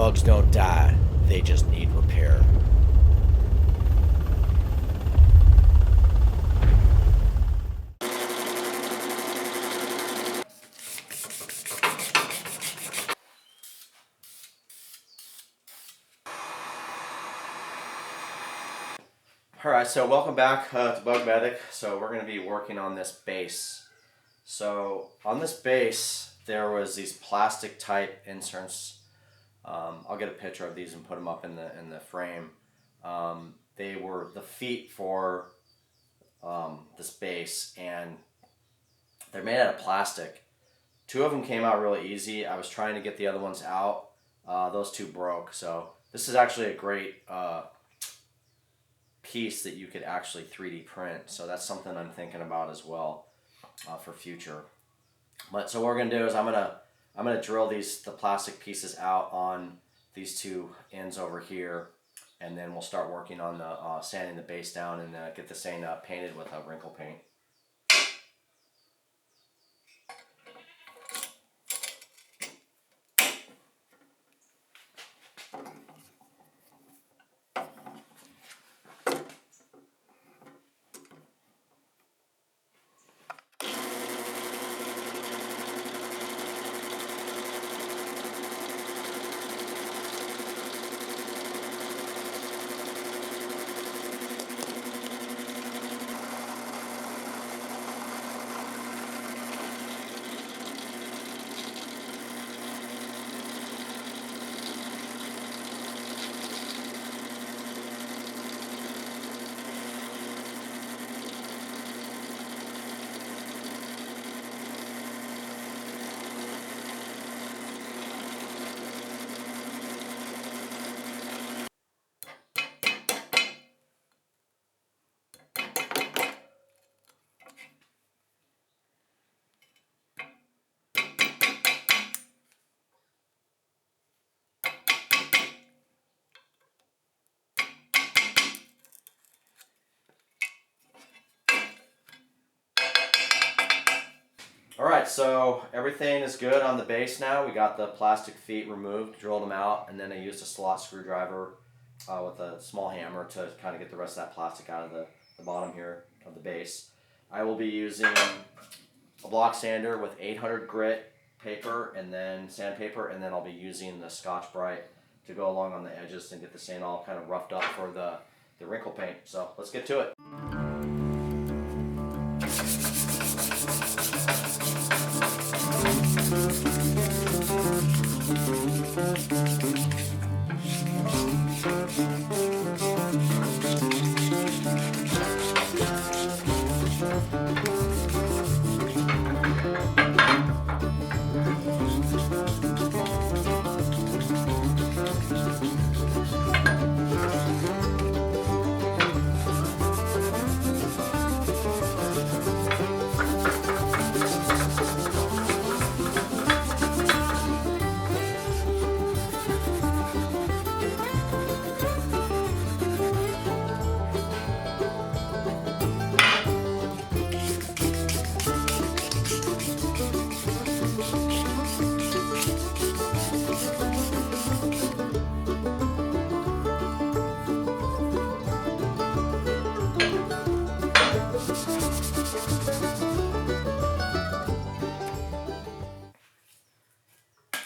bugs don't die, they just need repair. Alright, so welcome back to Bug Medic. So we're going to be working on this base. So on this base, there was these plastic type inserts. I'll get a picture of these and put them up in the frame. They were the feet for this base, and they're made out of plastic. Two of them came out really easy. I was trying to get the other ones out. Those two broke. So this is actually a great piece that you could actually 3D print. So that's something I'm thinking about as well for future. But so what we're gonna do is I'm gonna drill the plastic pieces out on these two ends over here, and then we'll start working on the sanding the base down and get this thing painted with wrinkle paint. Alright, so everything is good on the base now. We got the plastic feet removed, drilled them out, and then I used a slot screwdriver with a small hammer to kind of get the rest of that plastic out of the bottom here of the base. I will be using a block sander with 800 grit paper and then sandpaper, and then I'll be using the Scotch-Brite to go along on the edges and get the sand all kind of roughed up for the wrinkle paint. So let's get to it.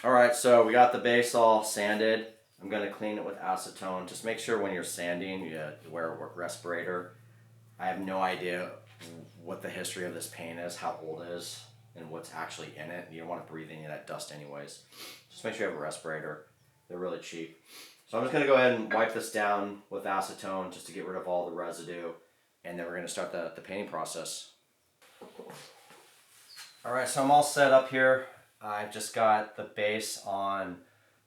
Alright, so we got the base all sanded. I'm going to clean it with acetone. Just make sure when you're sanding you wear a respirator. I have no idea what the history of this paint is, how old it is, and what's actually in it. You don't want to breathe any of that dust anyways. Just make sure you have a respirator. They're really cheap. So I'm just going to go ahead and wipe this down with acetone just to get rid of all the residue, and then we're going to start the painting process. Alright, so I'm all set up here. I've just got the base on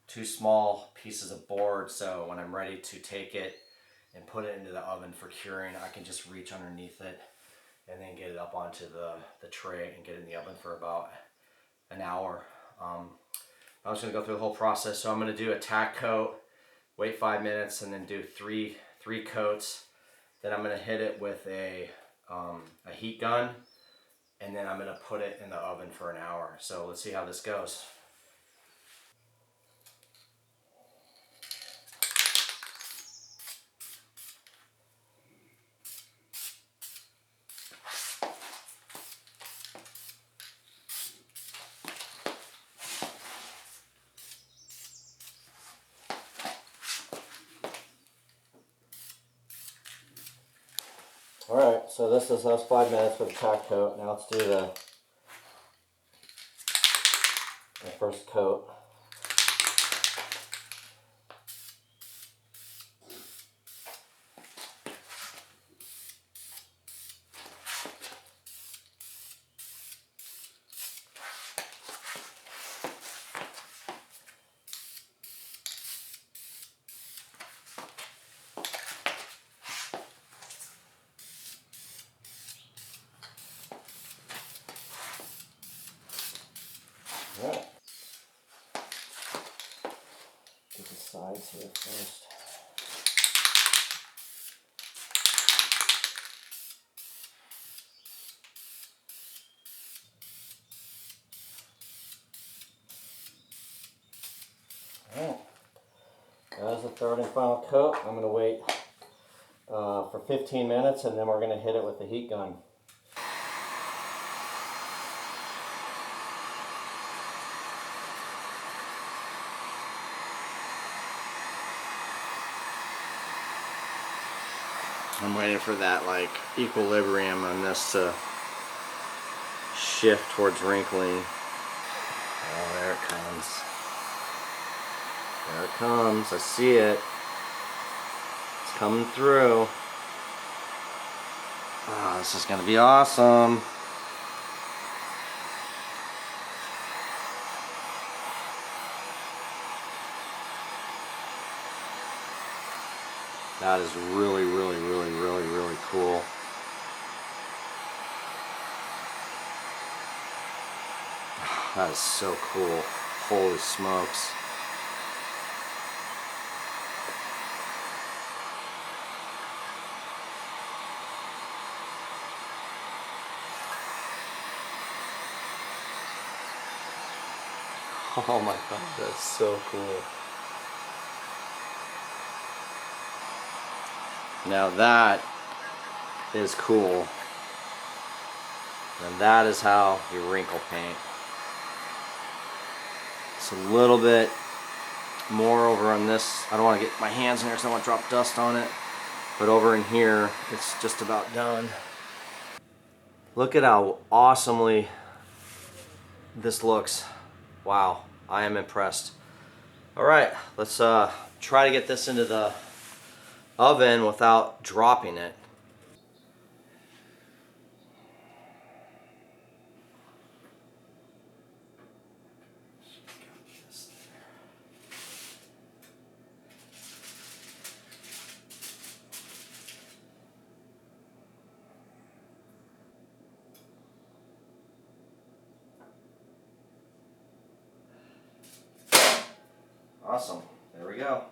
two small pieces of board, so when I'm ready to take it and put it into the oven for curing, I can just reach underneath it and then get it up onto the tray and get it in the oven for about an hour. I'm just going to go through the whole process. So I'm going to do a tack coat, wait 5 minutes, and then do three coats. Then I'm going to hit it with a heat gun, and then I'm going to put it in the oven for an hour. So let's see how this goes. so this is us 5 minutes with a tack coat. Now let's do the first coat. Right. Get the sides here first. Alright. That's the third and final coat. I'm going to wait for 15 minutes and then we're going to hit it with the heat gun. I'm waiting for that like equilibrium on this to shift towards wrinkling. Oh, there it comes. There it comes. I see it. It's coming through. Oh, this is going to be awesome. That is really, really, really, really, really cool. That is so cool. Holy smokes. Oh my god, that's so cool. Now that is cool. And that is how you wrinkle paint. It's a little bit more over on this. I don't want to get my hands in there, so I don't want to drop dust on it. But over in here, it's just about done. Look at how awesomely this looks. Wow, I am impressed. All right, let's try to get this into the oven without dropping it. Awesome, there we go.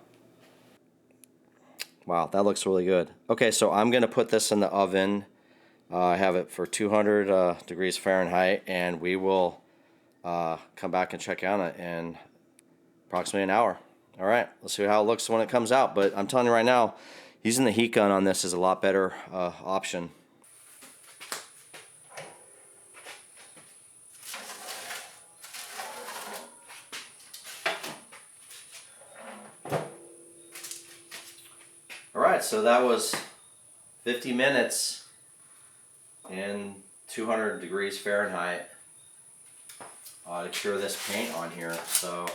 Wow, that looks really good. Okay, so I'm gonna put this in the oven. I have it for 200 degrees Fahrenheit, and we will come back and check on it in approximately an hour. All right, let's see how it looks when it comes out. But I'm telling you right now, using the heat gun on this is a lot better option. All right, so that was 50 minutes in 200 degrees Fahrenheit to cure this paint on here. So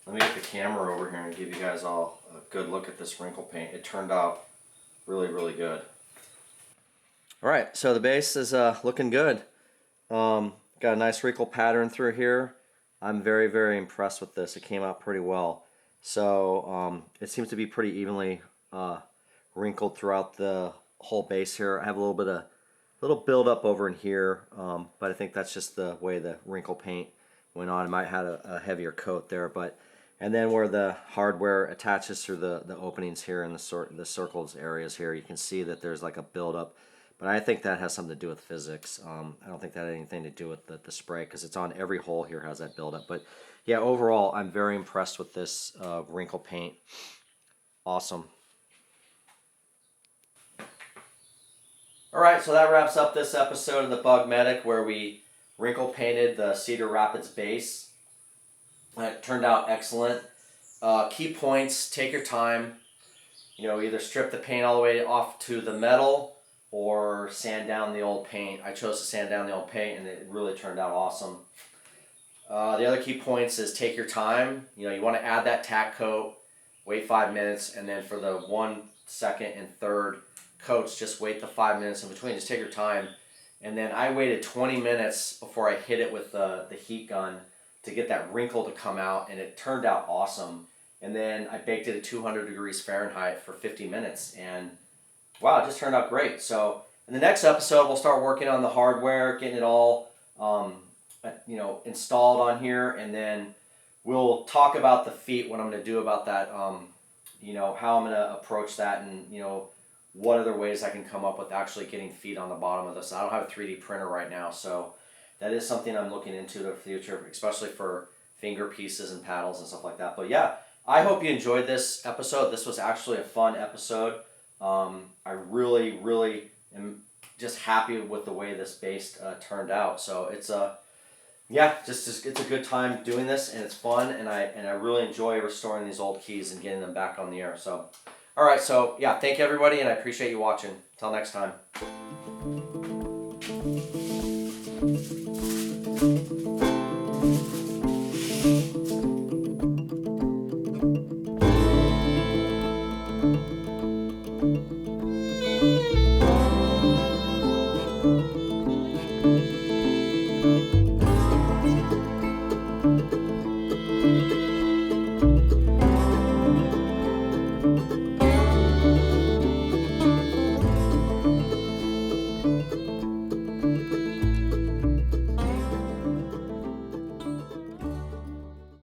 let me get the camera over here and give you guys all a good look at this wrinkle paint. It turned out really, really good. All right, so the base is looking good. Got a nice wrinkle pattern through here. I'm very, very impressed with this. It came out pretty well. So it seems to be pretty evenly wrinkled throughout the whole base here. I have a little build up over in here, but I think that's just the way the wrinkle paint went on. It might have had a heavier coat there, and then where the hardware attaches through the openings here in the circles areas here, you can see that there's like a build up. But I think that has something to do with physics. I don't think that had anything to do with the spray, because it's on every hole here has that buildup. But yeah, overall, I'm very impressed with this wrinkle paint. Awesome. All right, so that wraps up this episode of the Bug Medic, where we wrinkle painted the Cedar Rapids base. It turned out excellent. Key points: take your time. You know, either strip the paint all the way off to the metal, or sand down the old paint. I chose to sand down the old paint, and it really turned out awesome. The other key points is take your time. You know, you want to add that tack coat, wait 5 minutes, and then for the 1, 2nd, and 3rd coats, just wait the 5 minutes in between. Just take your time. And then I waited 20 minutes before I hit it with the heat gun to get that wrinkle to come out, and it turned out awesome. And then I baked it at 200 degrees Fahrenheit for 50 minutes, and wow, it just turned out great. So in the next episode, we'll start working on the hardware, getting it all installed on here, and then we'll talk about the feet, what I'm going to do about that, how I'm going to approach that, and what other ways I can come up with actually getting feet on the bottom of this. I don't have a 3D printer right now, so that is something I'm looking into in the future, especially for finger pieces and paddles and stuff like that. But yeah, I hope you enjoyed this episode. This was actually a fun episode. I really, really am just happy with the way this base turned out. So it's it's a good time doing this, and it's fun, and I really enjoy restoring these old keys and getting them back on the air. So, all right, so yeah, thank you everybody, and I appreciate you watching. Till next time.